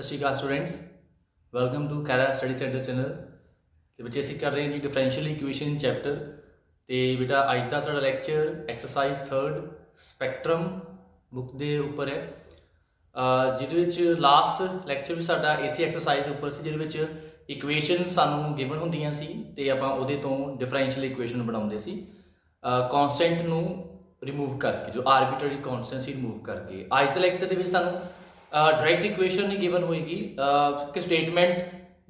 सत श्रीकाल students, welcome to Kaira study centre channel. तो बच्चे असीं कर रहे हैं जी डिफरेंशियल इक्वेशन चैप्टर। तो बेटा अज का साडा लैक्चर एक्सरसाइज 3 स्पैक्ट्रम बुक के उपर है, जिहदे लास्ट लैक्चर भी साडा इसी एक्सरसाइज उपर सी, जिहदे इक्वेशन सानू गिवन होंदियां सी ते आपां उहदे तों डिफरेंशियल इक्वेशन बनाउंदे सी कॉन्सटेंट नू रिमूव करके, जो आर्बिट्ररी कॉन्सटेंट सी रिमूव करके। अज के लैक्चर दे विच सानू डायरैक्ट इक्वेशन नहीं गिवन होएगी, कि स्टेटमेंट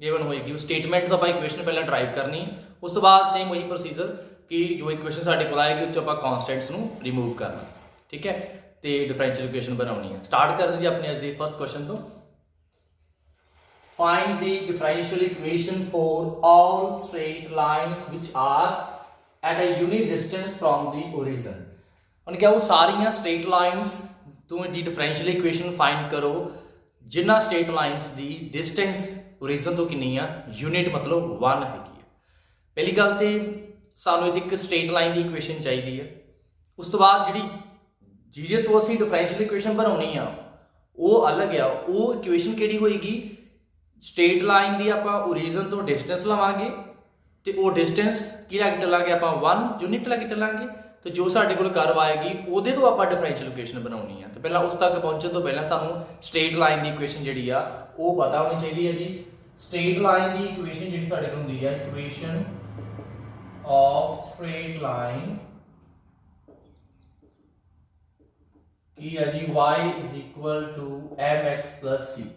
गिवन होएगी। उस स्टेटमेंट तो आप इक्वेशन पहले ड्राइव करनी, उस तो बाद सेम वही प्रोसीजर कि जो इक्वेशन साढ़े को आएगी उस आप कॉन्सटेंट्स नू रिमूव करना। ठीक है, तो डिफरेंशियल इक्वेशन बनानी है। स्टार्ट कर दीजिए अपने अज के फर्स्ट क्वेश्चन तो। Find the differential equation for all straight lines which are at a unit distance from the origin. उन्होंने क्या वो सारियां स्ट्रेट लाइन्स तो जी डिफरेंशियल इक्वेशन फाइंड करो जिन्ना स्ट्रेट लाइन्स की डिस्टेंस ओरिजिन तो कितनी है, यूनिट मतलब 1 हैगी। पहली गल तो सानू एक स्ट्रेट लाइन की इक्वेशन चाहिए है। उस तो बाद जी जिहदे तो असीं डिफरेंशियल इक्वेशन बनाउणी आ वो अलग आ, वो इक्वेशन किहड़ी होएगी, स्ट्रेट लाइन की आपां ओरिजिन तो डिस्टेंस लवांगे तो वो डिस्टेंस की लैके चलांगे आपां 1 यूनिट लैके चलांगे। तो जो साडे कोल कर्व आएगी उहदे तो आपां डिफरेंशियल इक्वेशन बनाउणी है। तो पहला उस तक पहुंचने तो पहला सानू स्ट्रेट लाइन की इक्वेशन जिहड़ी आ वो पता होनी चाहिए है जी। स्ट्रेट लाइन की इक्वेशन जिहड़ी साडे कोल हुंदी है, इक्वेशन ऑफ स्ट्रेट लाइन की है जी y is equal to mx plus c।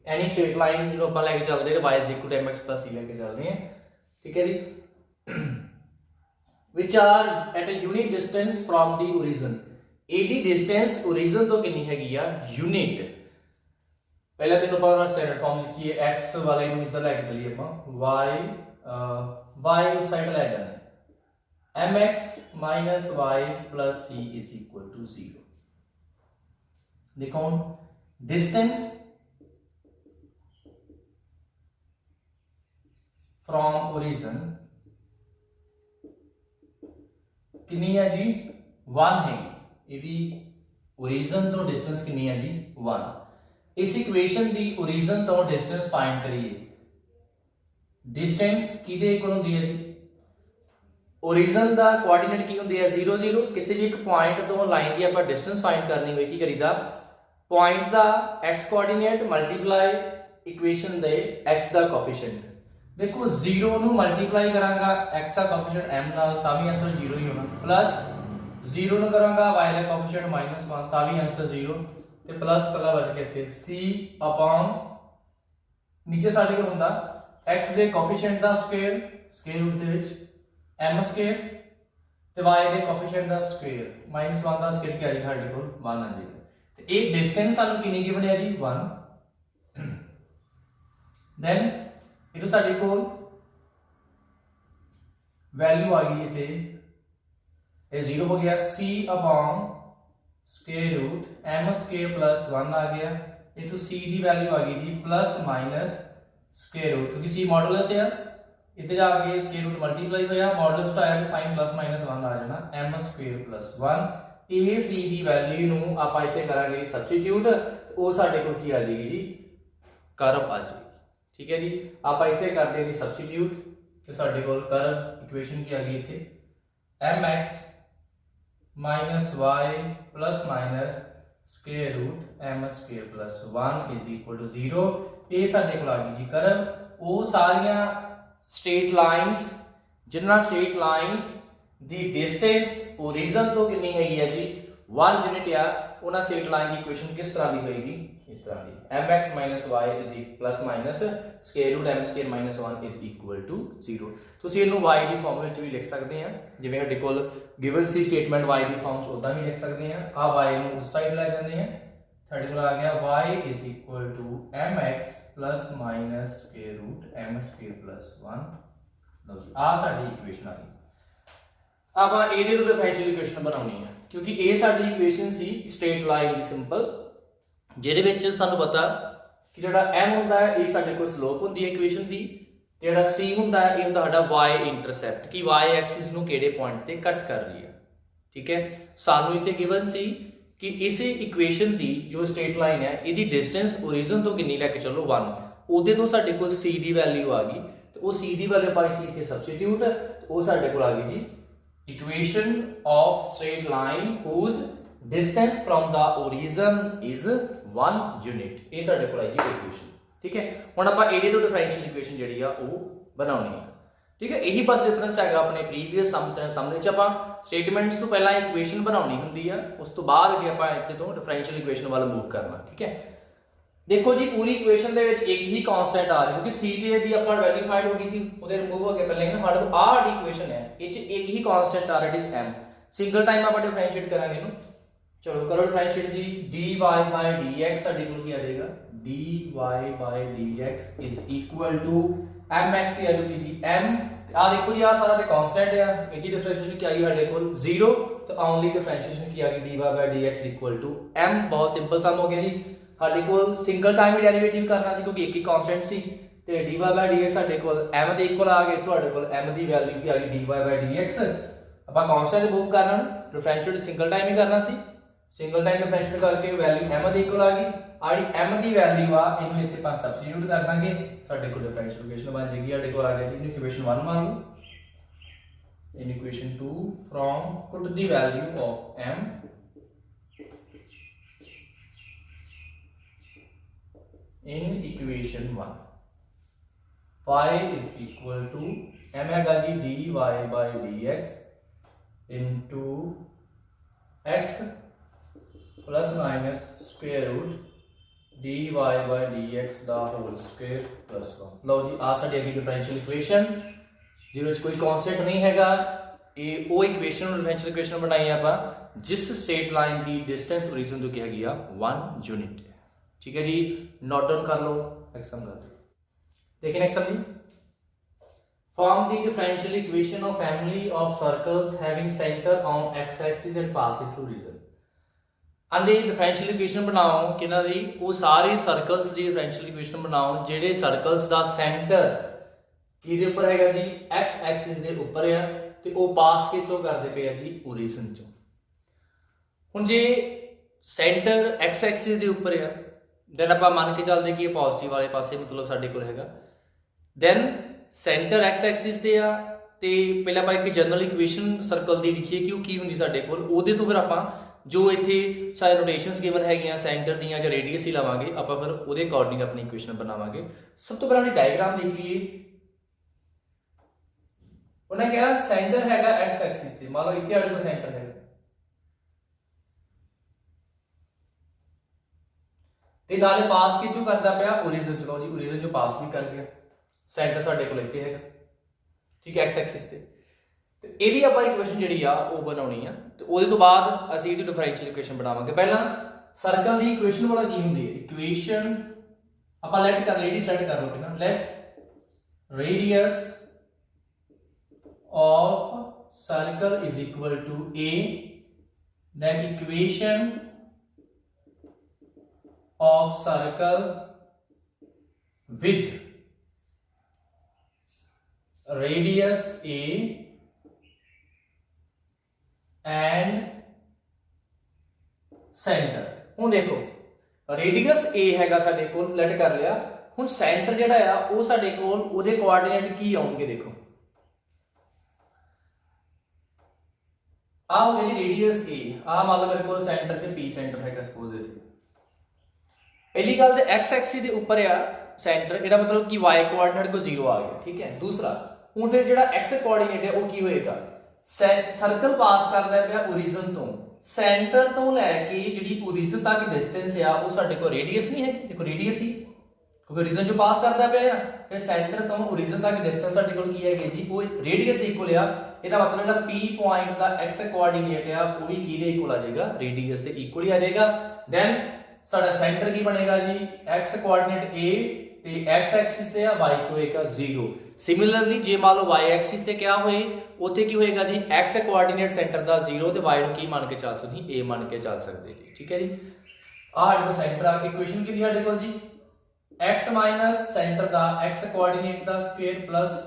Any straight line जो आप लैके चलते हैं y is equal to mx plus c लैके चलते हैं। ठीक है जी, which are at a unit distance from the origin। एडी डिस्टेंस ओरिजिन तो कितनी हैगी आ, यूनिट। पहले तेन आप स्टैंडर्ड फॉर्म लिखिए, x वाले को इधर लेके चलिए आप y उस साइड ले जाना है, mx minus y plus c is equal to 0। देखो डिस्टेंस फ्रॉम ओरिजिन कितनी है जी, 1 है। यदि ओरिजिन तो डिस्टेंस कितनी है जी, 1। इस इक्वेशन की ओरिजिन तो डिस्टेंस फाइंड करिए। डिस्टेंस किहदे इक्वल होंदी है जी, ओरिजिन का कोआर्डीनेट की होंदी है 0 0। किसी भी एक पॉइंट तो लाइन की आपां डिस्टेंस फाइंड करनी होए की करीदा, पॉइंट का x कोआर्डीनेट मल्टीप्लाई इक्वेशन दे x का कोएफिशिएंट। देखो 0 नू मल्टीप्लाई करांगा x का कोएफिशिएंट m नाल तां भी आंसर 0 ही होना, प्लस 0 नू करांगा y का कोएफिशिएंट -1 तां भी आंसर 0, ते प्लस कला बच के इत्थे c अपॉन नीचे साडे कोल हुंदा x दे कोएफिशिएंट दा स्क्वायर स्क्वायर रूट दे विच m स्क्वायर ते y दे कोएफिशिएंट दा स्क्वायर -1 दा स्क्वायर क्या आएगा साडे कोल 1 आ जाएगा। ते एक डिस्टेंस सानू कितनी गिवन है जी, 1। देन इधर साडे कोल वैल्यू आ गई इथे, ये 0 हो गया, c upon square root m square plus 1 आ गया। ये तो c की वैल्यू आ गई जी प्लस माइनस स्क्वायर रूट, क्योंकि c मॉडुलस है, इधर जाके स्क्वायर रूट मल्टीप्लाई होया, मॉडुलस तो आया तो साइन प्लस माइनस 1 आ जाना, m स्क्वायर प्लस 1। ये c की वैल्यू नू आपां इत्थे करांगे सब्सटीट्यूट, तो वो साडे कोल की आ जाएगी जी, कर्व आ जाएगी। ठीक है जी, आप इत्थे करते हैं जी सब्सटीट्यूट, तो साडे कोल कर्व इक्वेशन की आ गई इत्थे mx minus y plus minus square root m square plus 1 is equal to 0। ये साडे कोल आ गई जी कर्व। वो सारियां स्ट्रेट लाइन्स जिन्ना स्ट्रेट लाइन्स दी डिस्टेंस ओरिजिन तो कितनी हैगी है जी, 1 यूनिट आ, उन्हां स्ट्रेट लाइन की इक्वेशन किस तरह की होएगी, इस तरह की mx minus y is plus minus square root m square minus 1 is equal to 0। ਤੁਸੀਂ ਇਹਨੂੰ y ਦੀ ਫਾਰਮ ਵਿੱਚ ਵੀ ਲਿਖ ਸਕਦੇ ਆ, ਜਿਵੇਂ ਸਾਡੇ ਕੋਲ ਗਿਵਨ ਸੀ ਸਟੇਟਮੈਂਟ y ਦੀ ਫਾਰਮ 'ਚ ਉਦਾਂ ਵੀ ਲਿਖ ਸਕਦੇ ਆ। ਆ y ਨੂੰ ਉਸ ਸਾਈਡ ਲੈ ਜਾਂਦੇ ਆ, ਸਾਡੇ ਕੋਲ ਆ ਗਿਆ y is equal to mx plus minus square root m square plus 1। ਲਓ ਜੀ ਆ ਸਾਡੀ ਇਕੁਏਸ਼ਨ ਆ ਗਈ। ਆਪਾਂ ਇਹਦੇ ਤੋਂ ਡਿਫਰੈਂਸ਼ੀਅਲ ਇਕੁਏਸ਼ਨ ਬਣਾਉਣੀ ਹੈ, ਕਿਉਂਕਿ ਇਹ ਸਾਡੀ ਇਕੁਏਸ਼ਨ ਸੀ ਸਟ੍ਰੇਟ ਲਾਈਨ ਦੀ ਸਿੰਪਲ, ਜਿਹਦੇ ਵਿੱਚ ਸਾਨੂੰ ਪਤਾ कि जो m होंदा है ये साडे कोल स्लोप होंदी है इक्वेशन दी, ते जो c होंदा है ये होंदा साडा y इंटरसेप्ट कि y एक्सिस नू किहड़े पॉइंट ते कट कर रही है। ठीक है, सानू इत्थे गिवन सी कि इस इक्वेशन की जो स्ट्रेट लाइन है इसकी डिस्टेंस ओरिजिन तो कितनी लैके चलो 1 ਉਹਦੇ ਤੋਂ ਸਾਡੇ ਕੋਲ c ਦੀ ਵੈਲਿਊ ਆ ਗਈ ਤੇ ਉਹ c ਦੀ ਵੈਲਿਊ ਆਪਾਂ ਇੱਥੇ ਸਬਸਟੀਟਿਊਟ ਉਹ ਸਾਡੇ ਕੋਲ ਆ ਗਈ ਜੀ equation of straight line whose distance from the origin is 1 unit ਇਹ ਸਾਡੇ ਕੋਲ ਆਈ ਜੀ ਇਕੁਏਸ਼ਨ ਠੀਕ ਹੈ ਹੁਣ ਆਪਾਂ ਏਰੀਆ ਤੋਂ ਡਿਫਰੈਂਸ਼ੀਅਲ ਇਕੁਏਸ਼ਨ ਜਿਹੜੀ ਆ ਉਹ ਬਣਾਉਣੀ ਆ ठीक है यही बस डिफरेंस है अपने प्रीवियस सामने च आप स्टेटमेंट्स तो पहला इक्वेशन बनानी होंगी है उस तो बाद अगे आप इतने तो डिफरेंशियल इक्वेशन वाल मूव करना ठीक है देखो जी पूरी इक्वेशन के एक ही कांस्टेंट आ रही क्योंकि सी टी दी आप वैल्यू फाइंड हो गई सी उहदे रिमूव हो गए पहले हमारे को आह इक्वेशन है ये एक ही कांस्टेंट आ रहा it is M single time आप डिफरेंशिएट करांगे इहनूं चलो करो डिफरेंशिएट जी dy by dx साडे कोल की आ जाएगा dy by dx is equal to mx की वैल्यू की जी m आ देखो जी आ सारा ते कांस्टेंट है इहदी डिफरेंशिएशन क्या आ गई साडे कोल 0 तो ओनली डिफरेंशिएशन की आ गई dy by dx equal to m बहुत सिंपल सम हो गया जी साडे कोल सिंगल टाइम ही डेरिवेटिव करना सी क्योंकि एक ही कांस्टेंट सी ते dy by dx साडे कोल m दे इक्वल आ गए तुहाडे कोल m दी वैल्यू की आ गई dy by dx ਆਪਾਂ कांस्टेंट रिमूव करना डिफरेंशिएट सिंगल टाइम ही करना सी सिंगल टाइम डिफरेंशिएट करके वैल्यू m दे इक्वल आ गई आड़ी m दी वैल्यू आ इनमें इथे पास सब्स्टिट्यूट कर दांगे साडे को डिफरेंशियल इक्वेशन बन जाएगी साडे को आ गया जी इक्वेशन 1 मान लो in equation 2 from put the value of m in equation 1 y is equal to m हैगा जी dy by dx into x plus minus square root dy by dx the whole square plus 1 लो जी आ साडी अगी differential equation ਜਿਹਦੇ ਵਿੱਚ ਕੋਈ constant ਨਹੀਂ ਹੈਗਾ ਇਹ ਉਹ ਇਕੁਏਸ਼ਨ ਨੂੰ ਡਿਫਰੈਂਸ਼ੀਅਲ ਇਕੁਏਸ਼ਨ ਬਣਾਈ ਆਪਾਂ ਜਿਸ ਸਟ੍ਰੇਟ ਲਾਈਨ ਦੀ ਡਿਸਟੈਂਸ ओरिजिन ਤੋਂ ਕੀ ਹੈਗੀ ਆ 1 ਯੂਨਿਟ ਠੀਕ ਹੈ ਜੀ ਨੋਟ ਡਾਊਨ ਕਰ ਲਓ ਐਕਸਮ ਕਰ ਦੇਖਿए नेक्स्ट सम जी form the differential equation of family of circles having center on x axis and passing through region ਆਂਦੇ डिफरेंशियल इक्वेशन ਬਣਾਓ ਕਿਨਾਂ ਦੀ ਉਹ ਸਾਰੇ ਸਰਕਲਸ ਦੀ डिफरेंशियल इक्वेशन ਬਣਾਓ ਜਿਹੜੇ ਸਰਕਲਸ ਦਾ ਸੈਂਟਰ किहदे उपर हैगा जी x एक्सिस दे उपर है ते ओ पास कितों करदे पे है जी ओरिजिन चों हुण जे सेंटर x एक्सिस दे उपर है देन आपां मान के चलदे कि ये पॉजिटिव वाले पासे मतलब साडे कोल हैगा देन सेंटर x एक्सिस ते आ ते पहला आपां एक जनरल इक्वेशन सर्कल दी लिखीए कि वो की हुंदी साडे कोल ओदे तो फिर आपां जो इत्थे सारे नोटेशंस गिवन हैगियां सेंटर दियां जां रेडियस ही लवांगे आपां फिर ओदे अकॉर्डिंग अपनी इक्वेशन बनावांगे सब तो पहला हम डायग्राम देख लीए उन्हें क्या सेंटर हैगा x एक्सिस ते मान लो इथे आड़े को सेंटर है ते नाले पास किचो करदा पिया ओरिजिन चलो जी ओरिजिन जो पास भी कर गया सेंटर साडे कोल इथे हैगा ठीक है x एक्सिस ते ਇਹਦੀ ਆਪਾਂ ਇਕੁਏਸ਼ਨ ਜਿਹੜੀ ਆ ਉਹ ਬਣਾਉਣੀ ਆ ਤੇ ਉਹਦੇ ਤੋਂ ਬਾਅਦ ਅਸੀਂ ਇਹਦੀ ਡਿਫਰੈਂਸ਼ੀਅਲ ਇਕੁਏਸ਼ਨ ਬਣਾਵਾਂਗੇ ਪਹਿਲਾਂ ਸਰਕਲ ਦੀ ਇਕੁਏਸ਼ਨ ਵਾਲਾ ਕੀ ਹੁੰਦੀ ਹੈ ਇਕੁਏਸ਼ਨ ਆਪਾਂ ਲੈਟ ਕਰ ਰੇਡੀਅਸ ਲੈਟ ਕਰ ਲਓ ਪਹਿਲਾਂ let radius of circle is equal to a then equation of circle with radius a and center ਹੁਣ ਦੇਖੋ radius a ਹੈਗਾ ਸਾਡੇ ਕੋਲ ਲੈਟ ਕਰ ਲਿਆ ਹੁਣ center ਜਿਹੜਾ ਆ ਉਹ ਸਾਡੇ ਕੋਲ ਉਹਦੇ ਕੋਆਰਡੀਨੇਟ ਕੀ ਆਉਣਗੇ ਦੇਖੋ आ हो गया जी रेडियस ए आ मान लो मेरे को सेंटर से p सेंटर है सपोज इथे पहली गल ते x एक्सिस दे ऊपर आ सेंटर एदा मतलब कि y कोऑर्डिनेट को 0 आ गया ठीक है दूसरा हुन फिर जेड़ा x कोऑर्डिनेट है वो की होएगा सर्कल पास करदा है ओरिजिन तो सेंटर तो लेके जेडी ओरिजिन तक डिस्टेंस है वो साडे को रेडियस नहीं है देखो रेडियस ही क्योंकि ओरिजिन जो पास करदा पिया फिर सेंटर तो ओरिजिन तक डिस्टेंस साडे को की है जी वो रेडियस इक्वल आ ਇਹਦਾ मतलब ਜਿਹੜਾ p ਪੁਆਇੰਟ ਦਾ x ਕੋਆਰਡੀਨੇਟ ਆ ਉਹ ਵੀ ਕਿਹਦੇ ਇਕੁਅਲ ਆ ਜਾਏਗਾ ਰੇਡੀਅਸ ਦੇ ਇਕੁਅਲ ਹੀ ਆ ਜਾਏਗਾ ਦੈਨ ਸਾਡਾ ਸੈਂਟਰ ਕੀ ਬਣੇਗਾ ਜੀ x ਕੋਆਰਡੀਨੇਟ a ਤੇ x ਐਕਸਿਸ ਤੇ ਆ y ਹੋਏਗਾ 0 ਸਿਮਿਲਰਲੀ ਜੇ ਮੰਨ ਲਓ y ਐਕਸਿਸ ਤੇ ਕਿਆ ਹੋਏ ਉੱਥੇ ਕੀ ਹੋਏਗਾ ਜੀ x ਕੋਆਰਡੀਨੇਟ ਸੈਂਟਰ ਦਾ 0 ਤੇ y ਨੂੰ ਕੀ ਮੰਨ ਕੇ ਚੱਲ ਸਕਦੇ a ਮੰਨ ਕੇ ਚੱਲ ਸਕਦੇ ਜੀ ਠੀਕ ਹੈ ਜੀ ਆਹ ਸਾਡੇ ਕੋਲ ਸੈਂਟਰ ਆ ਇਕੁਏਸ਼ਨ ਕੀ ਸਾਡੇ ਕੋਲ ਜੀ x ਮਾਈਨਸ ਸੈਂਟਰ ਦਾ x ਕੋਆਰਡੀਨੇਟ ਦਾ square plus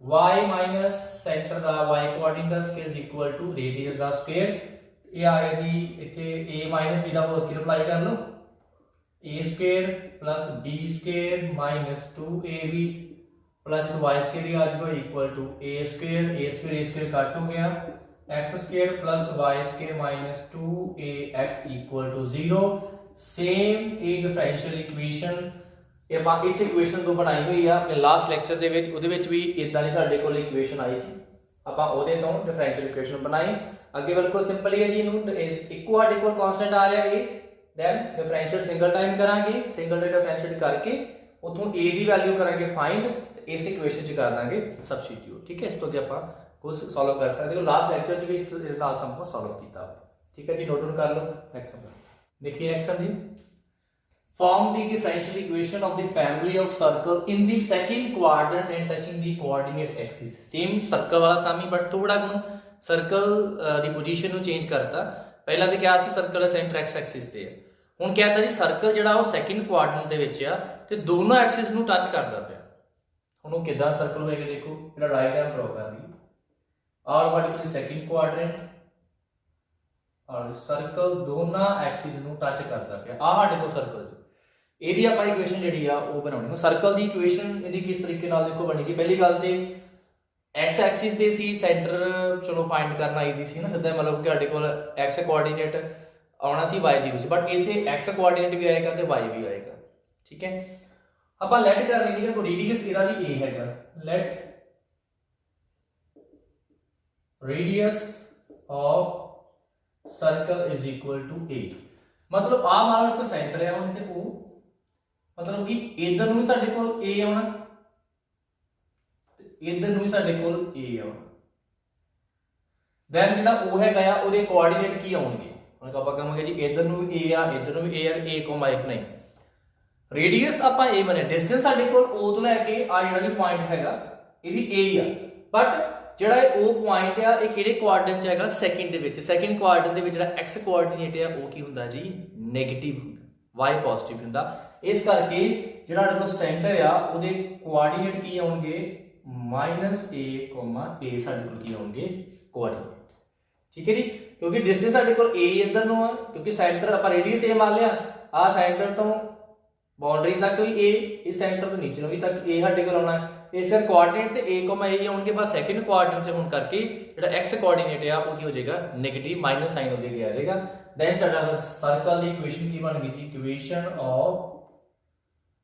y minus center ਦਾ y coordinate ਦਾ square is equal to radius ਦਾ स्क्वायर ये आ गया जी इत्थे a माइनस b का होल स्क्वायर अप्लाई कर लो, A square plus B square minus 2ab plus तो वाई स्क्वायर आ जाएगा equal to A square cut हो गया, X square plus Y square minus 2ax equal to 0। Same एक differential equation ये ਆਪਾਂ ਇਸ ਇਕੁਏਸ਼ਨ ਤੋਂ ਬਣਾਈ ਹੋਈ ਆ ਆਪਣੇ ਲਾਸਟ ਲੈਕਚਰ ਦੇ ਵਿੱਚ, ਉਹਦੇ ਵਿੱਚ ਵੀ ਇਦਾਂ ਦੀ ਸਾਡੇ ਕੋਲ ਇਕੁਏਸ਼ਨ ਆਈ ਸੀ, ਆਪਾਂ ਉਹਦੇ ਤੋਂ ਡਿਫਰੈਂਸ਼ੀਅਲ ਇਕੁਏਸ਼ਨ ਬਣਾਈ। ਅੱਗੇ ਬਿਲਕੁਲ ਸਿੰਪਲ ਹੀ ਹੈ ਜੀ, ਇਹਨੂੰ ਇੱਕੋ ਸਾਡੇ ਕੋਲ ਕਾਂਸਟੈਂਟ ਆ ਰਿਹਾ a, then differential single time ਕਰਾਂਗੇ, ਸਿੰਗਲ ਦੇ ਡਿਫਰੈਂਸ਼ੀਏਟ ਕਰਕੇ ਉਥੋਂ a ਦੀ ਵੈਲਿਊ ਕਰਾਂਗੇ ਫਾਈਂਡ, ਇਸ ਇਕੁਏਸ਼ਨ ਚ ਕਰ ਦਾਂਗੇ ਸਬਸਟੀਟਿਊਟ। ਠੀਕ ਹੈ, ਇਸ ਤੋਂ ਅੱਗੇ ਆਪਾਂ ਕੁਝ ਸੋਲਵ ਕਰ ਸਕਦੇ ਹੋ, ਲਾਸਟ ਲੈਕਚਰ ਚ ਵੀ ਇਸ ਦਾ ਸਮ ਆਪਾਂ ਸੋਲਵ ਕੀਤਾ। ਠੀਕ ਹੈ ਜੀ, ਨੋਟ ਡਾਊਨ ਕਰ ਲਓ। ਨੈਕਸਟ ਸਮ देखिए, नेक्स्ट जी, form the differential equation of the family of circle in the second quadrant and touching the coordinate axis। Same circle वाला सम ही, बट थोड़ा गुण सर्कल ਦੀ ਪੋਜੀਸ਼ਨ ਨੂੰ ਚੇਂਜ ਕਰਤਾ। ਪਹਿਲਾਂ ਤੇ ਕਿਹਾ ਸੀ ਸਰਕਲ ਦਾ ਸੈਂਟਰ x ਐਕਸਿਸ ਤੇ ਹੈ, ਹੁਣ ਕਹਿੰਦਾ ਜੀ ਸਰਕਲ ਜਿਹੜਾ ਉਹ ਸੈਕੰਡ ਕੁਆਡਰੈਂਟ ਦੇ ਵਿੱਚ ਆ ਤੇ ਦੋਨੋਂ ਐਕਸਿਸ ਨੂੰ ਟੱਚ ਕਰਦਾ ਪਿਆ। ਹੁਣ ਉਹ ਕਿਦਾਂ ਸਰਕਲ ਹੋਏਗਾ, ਦੇਖੋ ਇਹਦਾ ਡਾਇਗਰਾਮ ਡਰਾ ਕਰ ਲਈ। ਆਰ ਸਾਡੇ ਕੋਲ ਸੈਕੰਡ ਕੁਆਡਰੈਂਟ और सर्कल दोनों एक्सिस ਨੂੰ ਟੱਚ ਕਰਦਾ ਪਿਆ, ਆ ਸਾਡੇ ਕੋਲ ਸਰਕਲ ਇਹਦੀ ਆਪਾਂ ਇਕੁਏਸ਼ਨ ਜਿਹੜੀ ਆ ਉਹ ਬਣਾਉਣੀ। ਹੁਣ ਸਰਕਲ ਦੀ ਇਕੁਏਸ਼ਨ ਇਹਦੀ ਕਿਸ ਤਰੀਕੇ ਨਾਲ ਦੇਖੋ ਬਣੇਗੀ। ਪਹਿਲੀ ਗੱਲ ਤੇ x ਐਕਸਿਸ ਤੇ ਸੀ ਸੈਂਟਰ, ਚਲੋ ਫਾਈਂਡ ਕਰਨਾ ਈਜ਼ੀ ਸੀ ਨਾ, ਸਿੱਧਾ ਮਤਲਬ ਕਿ ਸਾਡੇ ਕੋਲ x ਕੋਆਰਡੀਨੇਟ ਆਉਣਾ ਸੀ y0 ਸੀ, ਬਟ ਇੱਥੇ x ਕੋਆਰਡੀਨੇਟ ਵੀ ਆਏਗਾ ਤੇ y ਵੀ ਆਏਗਾ। ਠੀਕ ਹੈ, ਆਪਾਂ ਲੈਟ ਕਰ ਲਈ ਕਿ ਰੇਡੀਅਸ ਇਹਦਾ ਵੀ a ਹੈਗਾ, let radius of circle is equal to a, मतलब आ मान को सेंटर है उनसे o, मतलब कि इधर ਨੂੰ ਵੀ ਸਾਡੇ ਕੋਲ a ਆਉਣਾ ਤੇ ਇਧਰ ਨੂੰ ਵੀ ਸਾਡੇ ਕੋਲ a ਆਉਣਾ। ਦੈਨ ਜਿਹੜਾ o ਹੈਗਾ ਆ ਉਹਦੇ ਕੋਆਰਡੀਨੇਟ ਕੀ ਆਉਣਗੇ, ਹੁਣ ਆਪਾਂ ਕਹਾਂਗੇ ਜੀ ਇਧਰ ਨੂੰ ਵੀ a ਆ, ਇਧਰ ਨੂੰ ਵੀ a ਆ, a, ਨਹੀਂ ਰੇਡੀਅਸ ਆਪਾਂ a ਬਣੇ, ਡਿਸਟੈਂਸ ਸਾਡੇ ਕੋਲ o ਤੋਂ ਲੈ ਕੇ ਆ ਜਿਹੜਾ ਵੀ ਪੁਆਇੰਟ ਹੈਗਾ ਇਹਦੀ a ਹੀ ਆ, ਬਟ ਜਿਹੜਾ ਉਹ ਪੁਆਇੰਟ ਆ ਇਹ ਕਿਹੜੇ ਕੁਆਡਰੈਂਟ ਚ ਹੈਗਾ, ਸੈਕਿੰਡ ਦੇ ਵਿੱਚ। ਸੈਕਿੰਡ ਕੁਆਡਰੈਂਟ ਦੇ ਵਿੱਚ ਜਿਹੜਾ x ਕੋਆਰਡੀਨੇਟ ਆ ਉਹ ਕੀ ਹੁੰਦਾ ਜੀ, ਨੈਗੇਟਿਵ ਹੁੰਦਾ, y ਪੋਜ਼ਿਟਿਵ ਹੁੰਦਾ। ਇਸ ਕਰਕੇ ਜਿਹੜਾ ਸਾਡੇ ਕੋਲ ਸੈਂਟਰ ਆ ਉਹਦੇ ਕੋਆਰਡੀਨੇਟ ਕੀ ਆਉਣਗੇ, -a, a ਸਾਡੇ ਕੋਲ ਕੀ ਆਉਣਗੇ ਕੋਆਰਡੀਨੇਟ। ਠੀਕ ਹੈ ਜੀ, ਕਿਉਂਕਿ ਡਿਸਟੈਂਸ ਸਾਡੇ ਕੋਲ a ਇੱਧਰ ਨੂੰ ਆ, ਕਿਉਂਕਿ ਸੈਂਟਰ ਆਪਾਂ ਰੇਡੀਅਸ a ਮੰਨ ਲਿਆ, ਆ ਸੈਂਟਰ ਤੋਂ ਬਾਉਂਡਰੀ ਤੱਕ ਵੀ a, ਇਸ ਸੈਂਟਰ ਤੋਂ ਨੀਚੇ ਨੂੰ ਵੀ ਤੱਕ a ਸਾਡੇ ਕੋਲ ਆਉਣਾ। ਇਸ ਕਰ ਕੋਆਰਡੀਨੇਟ ਤੇ a, a ਆਉਣਗੇ, ਬਸ ਸੈਕਿੰਡ ਕੁਆਡਰੈਂਟ ਚ ਹੋਣ ਕਰਕੇ ਜਿਹੜਾ x ਕੋਆਰਡੀਨੇਟ ਆ ਉਹ ਕੀ ਹੋ ਜਾਏਗਾ, ਨੈਗੇਟਿਵ, ਮਾਈਨਸ ਸਾਈਨ ਉਹਦੇ ਅੱਗੇ ਆ ਜਾਏਗਾ। ਦੈਨ ਸਾਡਾ ਸਰਕਲ ਦੀ ਇਕੁਏਸ਼ਨ ਕੀ ਬਣ ਗਈ ਜੀ, ਇਕੁਏਸ਼ਨ ਆਫ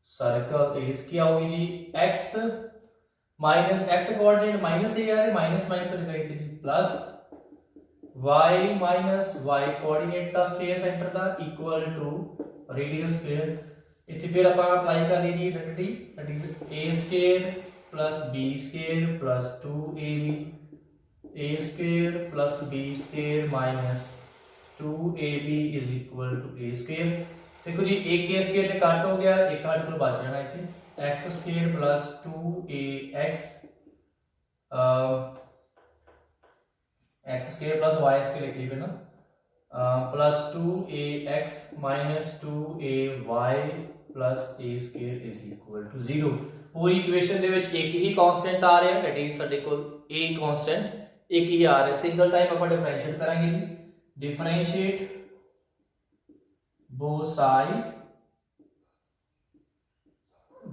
सर्कल इज क्या होगी जी, x minus x coordinate minus से यार माइनस माइनस से गई थी जी, plus y minus y coordinate का स्क्वायर सेंटर था इक्वल टू रेडियस स्क्वायर। इथे फिर अपन अप्लाई कर लीजिए identity, that is a square plus b square plus 2ab, a square plus b square minus 2ab is equal to a square. देखो जी एक के स्क्वायर कट हो गया, एक कट को बच जाना इतने x square plus 2ax x square plus Y square लिख लीजिए ना, plus 2ax minus 2ay plus a square is equal to 0। पूरी इक्वेशन दे विच एक ही कांस्टेंट आ रहा है, दैट इज साडे कोल a कांस्टेंट एक ही आ रहा है। सिंगल टाइम अपन डिफरेंशिएट करांगे जी, differentiate both side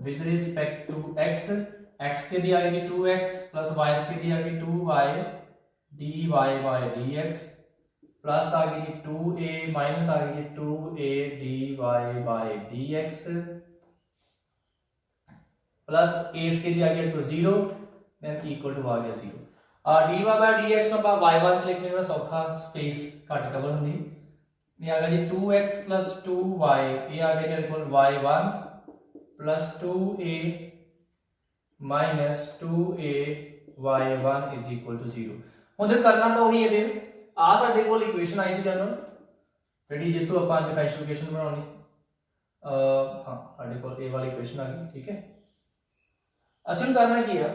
with respect to x, x के दी आ गई 2x प्लस y के दी आ गई 2y dy by dx plus आ गई 2a माइनस आ गई 2a dy by dx plus a के दी आ गई तो 0 देन इक्वल टू आ गया 0। dy by dx में आप y1 लिखने में सौखा स्पेस घट कवर होंगी, ये आ गया जी 2x प्लस 2y, ये आ गया जी y1 plus 2a minus 2a y1 is equal to 0। ਹੁਣ ਜੇ ਕਰਨਾ ਤਾਂ ਉਹੀ ਹੈ, ਫਿਰ ਆ ਸਾਡੇ ਕੋਲ ਇਕੁਏਸ਼ਨ ਆਈ ਸੀ ਜਨਰਲ ਜਿਹੜੀ ਜਿਸ ਤੋਂ ਆਪਾਂ ਡਿਫਰੈਂਸ਼ੀਅਲ ਇਕੁਏਸ਼ਨ ਬਣਾਉਣੀ ਹਾਂ ਸਾਡੇ ਕੋਲ ਇਹ ਵਾਲੀ ਇਕੁਏਸ਼ਨ ਆ ਗਈ। ਠੀਕ ਹੈ, ਅਸੀਂ ਹੁਣ ਕਰਨਾ ਕੀ ਆ,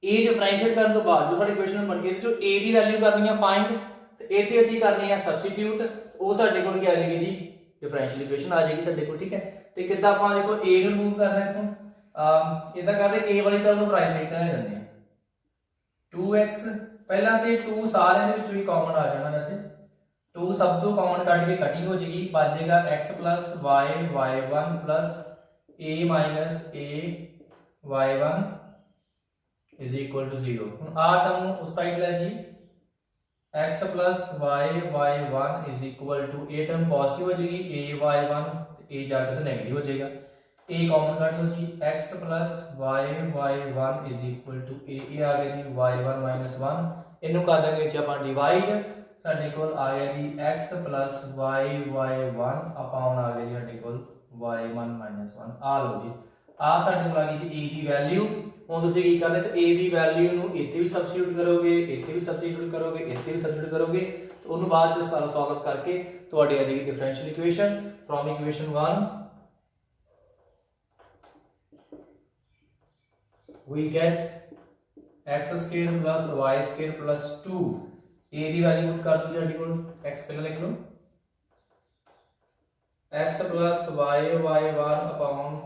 a ਡਿਫਰੈਂਸ਼ੀਏਟ ਕਰਨ ਤੋਂ ਬਾਅਦ ਜੋ ਸਾਡੀ ਇਕੁਏਸ਼ਨ ਬਣ ਗਈ ਜੋ a ਦੀ ਵੈਲਿਊ ਕਰਨੀ ਆ ਫਾਈਂਡ, इतने असीं करनी है सबस्टिट्यूट, वो साडे कोल क्या आ जाएगी जी, डिफरेंशियल इक्वेशन आ जाएगी साडे कोल। ठीक है, तो किद्दां आपां देखो a नूं रिमूव करना है इतों इदां करदे a वाली टर्म नूं प्राइस साइड ते ले जांदे आ 2x, पहला ते 2 सारे दे विचों ही कॉमन आ जाना, वैसे सब तो कॉमन कट के कटिंग हो जाएगी, बचेगा x plus Y Y one plus a minus a y one is equal to 0। हम आ टर्म उस साइड ले जी, x plus Y Y one is equal to a term positive हो जाएगी, ए वाई वन ए जाकर तो नेगेटिव हो जाएगा, ए कॉमन कट लो जी, x plus Y Y one is equal to A आ गया जी वाई वन माइनस वन, इनू कर देंगे जी आप डिवाइड, साडे कोल आ गया जी x plus Y Y one upon आ गया जी साडे कोल वाई वन माइनस वन। आ लो जी आ साडे कोल आ गई जी ए की वैल्यू। ਹੁਣ ਤੁਸੀਂ ਕੀ ਕਰਨਾ ਇਸ a ਦੀ ਵੈਲਿਊ ਨੂੰ ਇੱਥੇ ਵੀ ਸਬਸਟੀਟਿਊਟ ਕਰੋਗੇ, ਇੱਥੇ ਵੀ ਸਬਸਟੀਟਿਊਟ ਕਰੋਗੇ, ਇੱਥੇ ਵੀ ਸਬਸਟੀਟਿਊਟ ਕਰੋਗੇ ਤੇ ਉਹਨੂੰ ਬਾਅਦ ਚ ਸੋਲਵ ਕਰਕੇ ਤੁਹਾਡੀ ਆ ਜਾਏਗੀ differential equation from equation 1 we get x square plus y square plus 2 a ਦੀ ਵੈਲਿਊ ਪੁੱਟ ਕਰ ਦੋ ਜੀ ਸਾਡੇ ਕੋਲ x ਪਹਿਲਾਂ ਲਿਖ ਲਓ x plus y y1 upon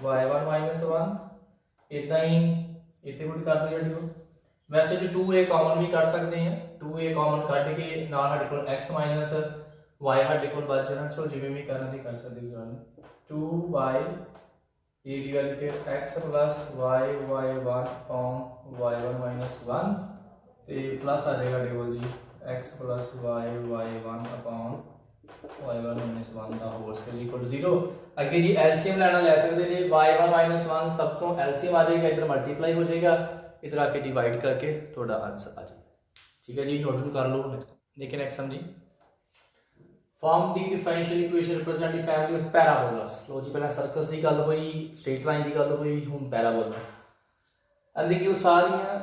y1 minus 1 इतना ही इतने पुट कर दो जी को। वैसे जो 2a कॉमन भी कर सकते हैं, 2a कॉमन कट के ना हमारे को x माइनस y हमारे को बच जाना, चलो जिवें भी करना दी कर सकते हो। 2y a दी वैल्यू फिर x plus y y1 upon y1 minus 1 ते प्लस आ जाएगा टेबल जी x plus y y1 upon y1 minus 1 ਦਾ ਹੋਲ ਸਕੁਅਰ ਇਕੁਅਲ ਟੂ 0। ਅੱਗੇ ਜੀ ਐਲਸੀਐਮ ਲੈਣਾ ਲੈ ਸਕਦੇ ਜੀ, y1 minus 1 ਸਭ ਤੋਂ ਐਲਸੀਐਮ ਆ ਜਾਏਗਾ, ਇਧਰ ਮਲਟੀਪਲਾਈ ਹੋ ਜਾਏਗਾ, ਇਧਰ ਆके डिवाइड करके ਤੁਹਾਡਾ ਆਨਸਰ ਆ ਜਾਏਗਾ। ਠੀਕ ਹੈ ਜੀ, ਨੋਟ ਡਾਊਨ ਕਰ ਲਓ। ਦੇਖिए next sum ji, farm the differential equation represent the family of ਪੈਰਾਬੋਲਾਸ। ਲੋ ਜੀ ਪਹਿਲਾਂ ਸਰਕਲਸ ਦੀ ਗੱਲ ਹੋਈ, ਸਟ੍ਰੇਟ ਲਾਈਨ ਦੀ ਗੱਲ ਹੋਈ, ਹੁਣ ਪੈਰਾਬੋਲਾ। अब देखिए ਸਾਰੀਆਂ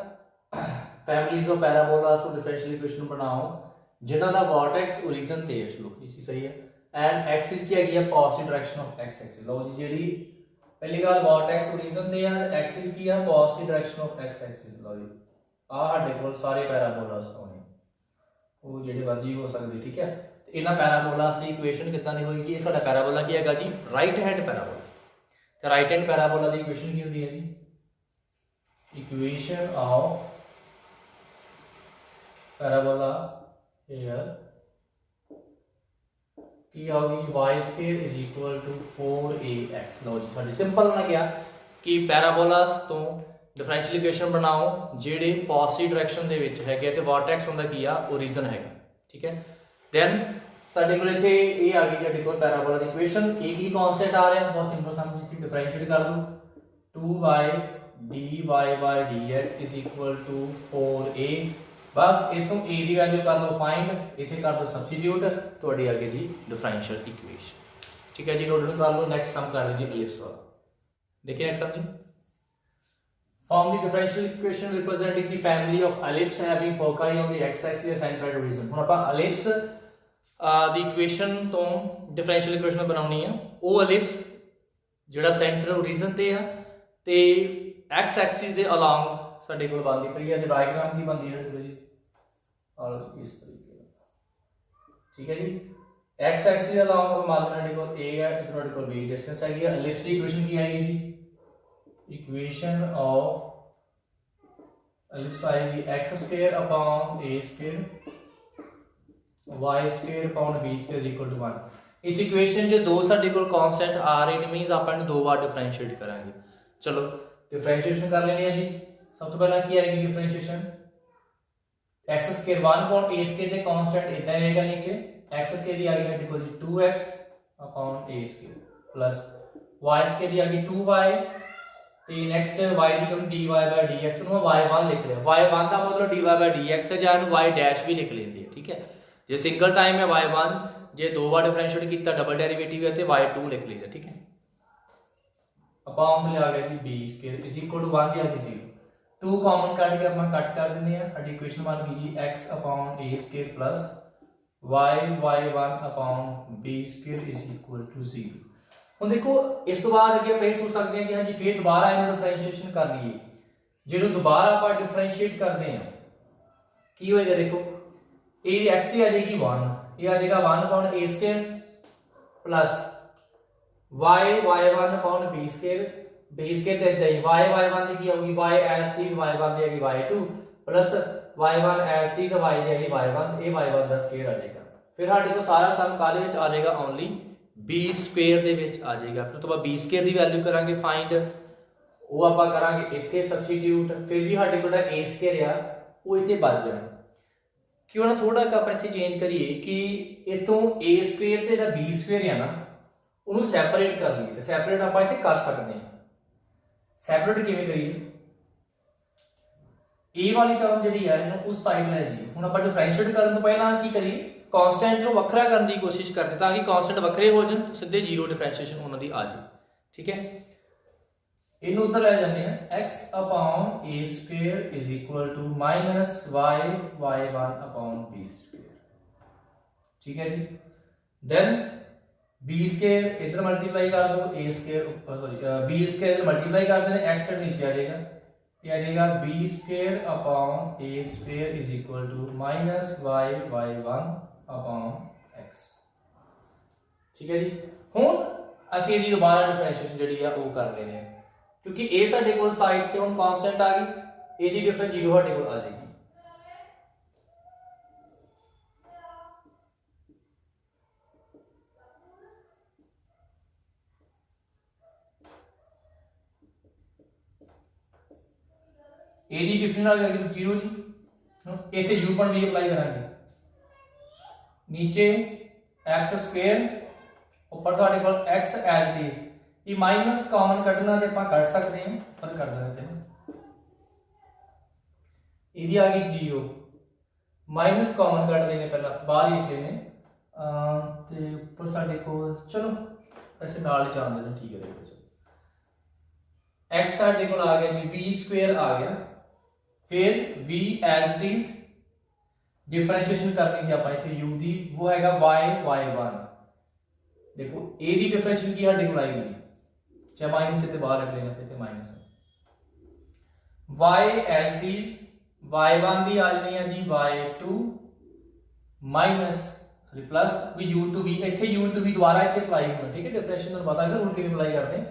ਫੈਮਿਲੀਜ਼ ਆਫ ਪੈਰਾਬੋਲਾਸ ਤੋਂ ਡਿਫਰੈਂਸ਼ੀਅਲ ਇਕੁਏਸ਼ਨ ਬਣਾਓ जिन्हों का वॉर्टेक्स ओरिजिन ते है। चलो ये चीज सही है एंड एक्सिस की हैगी है positive direction of X axis. लो जी जी पहली गल वॉर्टेक्स ओरिजिन ते है, एक्सिस की है positive direction of X axis. लो जी आ साडे कोल सारे पैराबोलास होने वो जेडे मर्जी हो सकते। ठीक है, तो इन्हां पैराबोलास की इक्वेशन किदां दी होएगी? ये साडा पैराबोला की हैगा जी राइट हैंड पैराबोला। तो राइट हैंड पैराबोला की इक्वेशन की होंदी है जी? इक्वेशन ऑफ पैराबोला here की होगी y square is equal to 4ax। लो जी थोड़ी सिंपल ना गया कि पैराबोलास तो डिफरेंशियल इक्वेशन बनाओ जेडे पॉजिटिव डायरेक्शन दे विच हैगे ते वर्टेक्स हुंदा की आ ओरिजिन हैगा। ठीक है, देन साडे कोल इथे ए आ गई साडे कोल पैराबोला दी इक्वेशन। ए की कांस्टेंट आ रहा है, बहुत सिंपल सम जी, डिफरेंशिएट कर दो 2y dy dx is equal to 4a। बस इतों a की वैल्यू कर लो फाइंड, इथे कर दो सब्स्टिट्यूट, थोड़ी आगे जी डिफरेंशियल इक्वेशन। ठीक है जी, नोट डाउन कर लो। नेक्स्ट सम कर लीजिए एलिप्स वाला। देखिए नेक्स्ट सम जी, form the differential equation representing the family of ellipse having foci on the x axis centre at origin. हुण आपां एलिप्स दी इक्वेशन तो डिफरेंशियल इक्वेशन बनाउणी है, वो एलिप्स जिहड़ा सेंटर ओरिजिन ते है ते एक्स एक्सिस दे अलोंग साडे कोल बनदी पई है। ते डायग्राम की बनदी है जी और इस तरीके का। ठीक है जी, एक्स एक्सिस अलोंग अब मान लेना को a है, इधर साडे कोल b डिस्टेंस है। एलिप्स की इक्वेशन की आएगी जी? इक्वेशन ऑफ एलिप्स आएगी x square upon a square y square upon b square equal to 1। इस इक्वेशन जो दो साडे कोल कांस्टेंट आ रहे ने, मींस आपां दो बार डिफरेंशिएट करांगे। चलो डिफरेंशिएशन कर लेनी है जी। सब तो पहला की आएगी differentiation, x square 1 upon a square ते कांस्टेंट इतना रहेगा नीचे, x स्क्वायर दी आ गई है equal to 2x upon a square plus y square दी आ गई 2y ते नेक्स्ट y दी हम dy by dx ਨੂੰ y1 लिख लिया। y1 ਦਾ मतलब dy by dx है, ਜਾਂ ਇਹਨੂੰ y ਡੈਸ਼ भी लिख लेंगे। ठीक है, जे सिंगल टाइम है y1, जे दो बार डिफरेंशिएट किया डबल डेरिवेटिव है तो y2 लिख लीजिए। ठीक है, अपॉन ले आ गया जी b square is equal to 1 दी आ गई 0। 2 कॉमन कट के अपना कट कर देने हैं, हमारी इक्वेशन बन गई जी x अपॉन a square plus y y1 अपॉन b square is equal to 0। ਹੁਣ देखो इस तो बाद अगे आप सोच सकते हैं कि हाँ जी फिर दोबारा इन्हें डिफरेंशिएशन कर लीए। जो दोबारा आप डिफरेंशिएट करते हैं की होएगा? देखो a की x की आ जाएगी 1, ये आ जाएगा 1 upon a square plus y y1 अपॉन b स्क्वायर, b स्क्वायर ते इदां ही y y1 दी की होगी y एज टीज y1 दी होगी y2 प्लस y1 एज टीज y दी होगी y1, ये y1 दा स्क्वायर आ जाएगा। फिर साडे कोल सारा सम काहदे विच आ जाएगा ओनली बी स्क्वेयर दे विच आ जाएगा। फिर तो बाद बी स्क्वेयर की वैल्यू करांगे फाइंड, वो आपां करांगे इत्थे सबस्टिट्यूट, फिर भी साडे कोल ए स्क्वेयर आ वो इत्थे बच जाना। क्यों ना थोड़ा जिहा आपां इत्थे चेंज करिए कि इतों ए स्क्वेयर ते जिहड़ा बी स्क्वेयर है ना उन्होंने सैपरेट कर लीए, तो सैपरेट आपां इत्थे कर सकते हैं। सैपरेट किवें करिए, ए वाली टर्म जिहड़ी है इहनूं उस साइड लै जाइए। हुण आपां डिफरेंशिएट करन तो पहलां की करिए, कांस्टेंट नूं वखरा करन दी कोशिश करदे ताकि कांस्टेंट वखरे हो जाण तो सीधे जीरो डिफरेंशिएशन उन्हां दी आ जाए। ठीक है, इनू उधर ले जाते हैं, x upon A square is equal to minus Y Y one upon B square. ठीक है जी, देन बी स्क्वायर इधर मल्टीप्लाई कर दो, A square sorry B square multiply कर देने, x साइड नीचे आ जाएगा, ये आ जाएगा b square upon A square is equal to minus Y Y one upon x। ठीक है जी, हुण असीं इहदी दोबारा डिफरेंशिएशन जिहड़ी है वो कर लेने हैं, क्योंकि ए साडे कोल साइड ते हुण कांस्टेंट आ गई, ए दी डिफरेंस जीरो साडे कोल आ जाएगी। ए दी डिफरेंस आ गई जीरो जी, इत्थे u पर v अप्लाई करांगे, नीचे x स्क्वायर ऊपर साडे कोल x एज इट इज, ये माइनस कॉमन कटना ते आपां कट सकते हैं, पर कर देते हैं। इहदी आ गई जीरो, माइनस कॉमन कट लेने पहला बाहर ही लिख लेने ते ऊपर साडे कोल चलो ऐसे नाल ही जान देना। ठीक है, देखो x साडे कोल आ गया जी v स्क्वायर आ गया, फिर v as it is differentiation करनी जी आपां इत्थे u दी, वो हैगा y y1। देखो a दी डिफरेंशिएशन की साडे कोल आएगी जी, चाहे माइनस इतने बाहर रख लेना, फिर minus y as it is y1 दी आ जानी है जी y2 माइनस सॉरी प्लस भी u2v, इथे u2v दोबारा इथे अप्लाई होना। ठीक है, डिफरेंशिएशन तो पता है हुण किवें अप्लाई करते हैं,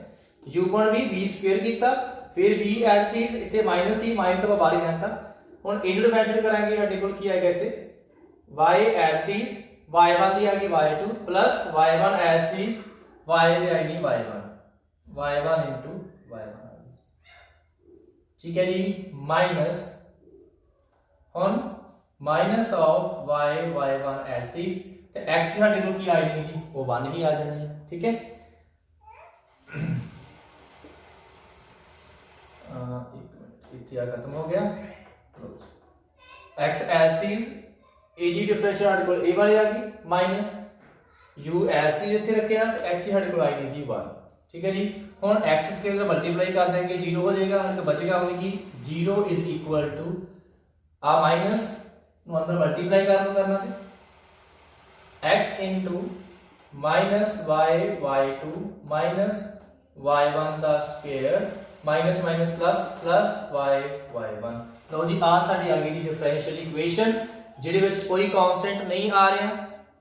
u पर भी v स्क्वायर कीता, फिर v एज इट इज इथे माइनस ही माइनस ਆਪਾਂ ਬਾਹਰ ਹੀ ਲੈਂਦਾ। ਹੁਣ ਇਹਨੂੰ ਡਿਫਰੈਂਸ਼ੀਏਟ ਕਰਾਂਗੇ, ਸਾਡੇ ਕੋਲ ਕੀ ਆਏਗਾ ਇੱਥੇ y as it is y1 ਦੀ ਆ ਗਈ y2 plus y1 as it is y ਦੀ ਆਈ ਨਹੀਂ y1 y1 into y1। ठीक है जी, माइनस ਹੁਣ minus of y y1 as it is ਤੇ x ਸਾਡੇ ਕੋਲ ਕੀ ਆਈ ਨਹੀਂ ਜੀ, ਉਹ 1 ਹੀ ਆ ਜਾਣੀ ਹੈ। ठीक है, एक मिनट इतना खत्म हो गया, x एज इज ए जी डिफरेंशिएट साडे कोल ए वाली आ गई माइनस u एज इज इथे रखिया, x ही साडे कोल आई नहीं जी 1। ठीक है जी, हुण x स्क्वायर का मल्टीप्लाई कर देंगे, जीरो हो जाएगा, हमें तो बचेगा होगी जीरो इज इक्वल टू आ माइनस नु अंदर मल्टीप्लाई करना थे x into minus y y2 minus y1 दा square minus minus plus plus y y1। लो जी, आ साडी आ गई जी डिफरेंशियल इक्वेशन जिहदे विच कोई कांस्टेंट नहीं आ रहा,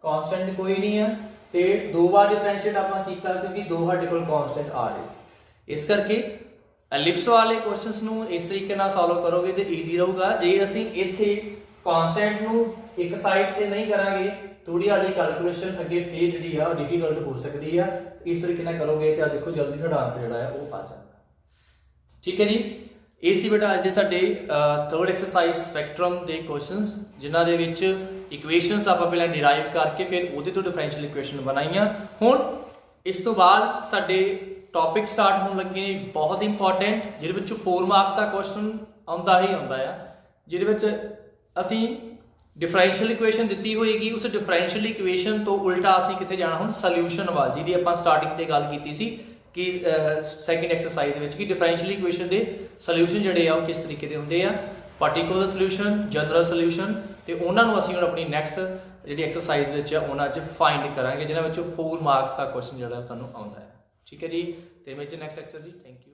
कांस्टेंट कोई नहीं है, ते दो बार डिफरेंशिएट आपां कीता क्योंकि दो साडे कोल कांस्टेंट आ रहे। इस करके एलिप्स वाले क्वेश्चंस नूं इस तरीके नाल सॉल्व करोगे तो ईजी रहूगा। जे असीं इत्थे कांस्टेंट नूं एक साइड ते नहीं करांगे, थोड़ी साडी कैलकुलेशन अगे फिर जिहड़ी है डिफिकल्ट हो सकती है। इस तरीके नाल करोगे तो देखो जल्दी साडा आंसर जिहड़ा है वो आ जाएगा। ठीक है जी, ये सी बेटा अज दे साडे थर्ड एक्सरसाइज स्पैक्ट्रम के क्वेश्चंस, जिन्हां दे विच इक्वेशनस आपां पहलां डिराइव करके फिर उहदे तो डिफरेंशियल इक्वेशन बनाईआं। हुण इस तो बाद साडे टॉपिक स्टार्ट होने लगे बहुत इंपॉर्टेंट, जिहदे विच 4 मार्क्स का क्वेश्चन आउंदा ही आउंदा आ, जिहदे विच असीं डिफरेंशियल इक्वेशन दित्ती होएगी, उस डिफरेंशियल इक्वेशन तो उल्टा असीं कित्थे जाना हुण सॉल्यूशन वाल, जिहदी आपां स्टार्टिंग ते गल कीती सी कि सैकेंड एक्सरसाइज विच कि डिफरेंशियल इक्वेशन दे सॉल्यूशन जिहड़े आ किस तरीके दे हुंदे आ, पार्टिकुलर सॉल्यूशन, जनरल सॉल्यूशन, ते उन्हां नूं असीं हुण अपनी नैक्सट जिहड़ी एक्सरसाइज विच आ उन्हां च फाइंड करांगे, जिन्हां विच 4 मार्क्स का क्वेश्चन जिहड़ा तुहानूं आउंदा है। ठीक है जी, ते मेरे नैक्सट लेक्चर जी, थैंक यू।